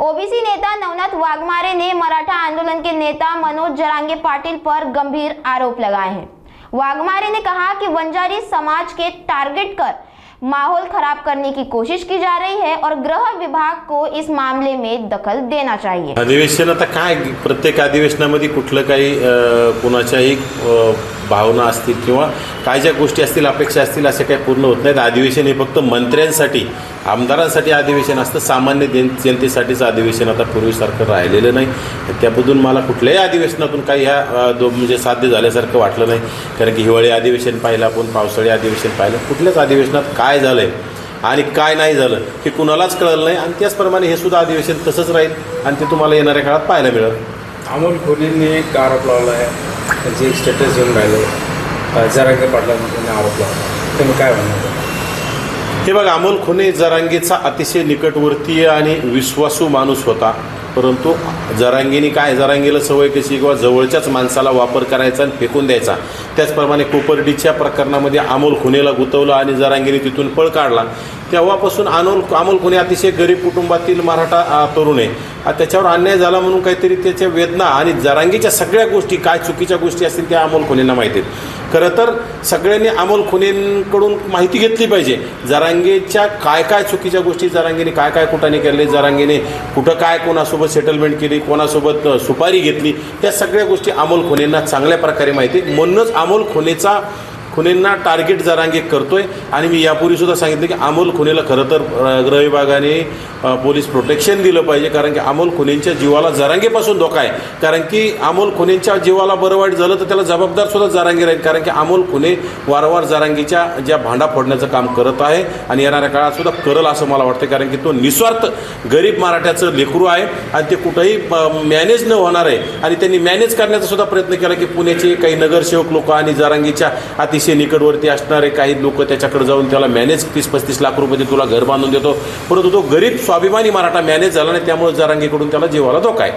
OBC नेता नवनाथ वाघमारे ने मराठा आंदोलन के नेता मनोज जरांगे पाटिल पर गंभीर आरोप लगाए हैं। वाघमारे ने कहा कि वंजारी समाज के टारगेट कर माहौल खराब करने की कोशिश की जा रही है और गृह विभाग को इस मामले में दखल देना चाहिए। अधिवेशन आता काय प्रत्येक अधिवेशनामध्ये कुठलं काही कोणाच्याही भावना असतील किंवा काय ज्या गोष्टी असतील अपेक्षा असतील असे काही पूर्ण होत नाहीत। अधिवेशन हे फक्त मंत्र्यांसाठी आमदारांसाठी अधिवेशन असतं, सामान्य जनतेसाठीचं अधिवेशन आता पूर्वीसारखं राहिलेलं नाही। त्याबद्दल मला कुठल्याही अधिवेशनातून काही म्हणजे साध्य झाल्यासारखं वाटलं नाही, कारण की हिवाळी अधिवेशन पाहिलं आपण, पावसाळी अधिवेशन पाहिलं, कुठल्याच अधिवेशनात काय झालंय आणि काय नाही झालं हे कुणालाच कळलं नाही आणि त्याचप्रमाणे हे सुद्धा अधिवेशन तसंच राहील आणि ते तुम्हाला येणाऱ्या काळात पाहायला मिळेल। अमोल कोल्हेंनी एक आरोप लावला आहे, त्यांचे एक स्टेटस घेऊन राहिले, जरांगे पाटलांनी आरोप लावला, तुम्ही काय म्हणणार? हे बघा, अमोल कोल्हे जरांगेचा अतिशय निकटवर्तीय आणि विश्वासू माणूस होता, परंतु जरांगेने जरांगेला सवय कशी किंवा जवळच्याच माणसाला वापर करायचा आणि फेकून द्यायचा। त्याचप्रमाणे कोपर्डीच्या प्रकरणामध्ये अमोल कोल्हेला गुंतवलं आणि जरांगेने तिथून पळ काढला। तेव्हापासून अमोल कोल्हे अतिशय गरीब कुटुंबातील मराठा तरुण आहे। त्याच्यावर अन्याय झाला म्हणून काहीतरी त्याच्या वेदना आणि जरांगेच्या सगळ्या गोष्टी काय चुकीच्या गोष्टी असतील त्या अमोल कोल्हेंना माहिती आहेत। खरं तर सगळ्यांनी अमोल कोल्हेंकडून माहिती घेतली पाहिजे, जरांगेच्या काय चुकीच्या गोष्टी जरांगेने काय कुठाने केले, जरांगेने कुठं काय कोणासोबत सेटलमेंट केली, कोणासोबत सुपारी घेतली, त्या सगळ्या गोष्टी अमोल कोल्हेंना चांगल्या प्रकारे माहिती आहेत। म्हणूनच अमोल कोल्हेंना टार्गेट जरांगे करतोय। आणि मी यापूर्वी सुद्धा सांगितलं की अमोल कोल्हेला खरं तर गृह विभागाने पोलीस प्रोटेक्शन दिलं पाहिजे, कारण की अमोल कोल्हेंच्या जीवाला जरांगेपासून धोका आहे। कारण की अमोल कोल्हेंच्या जीवाला बरं वाईट झालं तर त्याला जबाबदार सुद्धा जरांगे राहील, कारण की अमोल कोल्हे वारंवार जरांगेच्या ज्या भांडा फोडण्याचं काम करत आहे आणि येणाऱ्या काळात सुद्धा करल असं मला वाटतं, कारण की तो निस्वार्थ गरीब मराठ्याचं लेकरू आहे आणि ते कुठंही मॅनेज न होणार आहे। आणि त्यांनी मॅनेज करण्याचा सुद्धा प्रयत्न केला की पुण्याचे काही नगरसेवक लोक आणि जरांगेच्या अतिशय निकटवर्ती असणारे काही लोक त्याच्याकडे जाऊन त्याला मॅनेज 30-35 लाख रुपये तुला घर बांधून देतो, परंतु तो गरीब स्वाभिमानी मराठा मॅनेज झाला नाही, त्यामुळे जरांगेकडून त्याला जीवाला धोका आहे।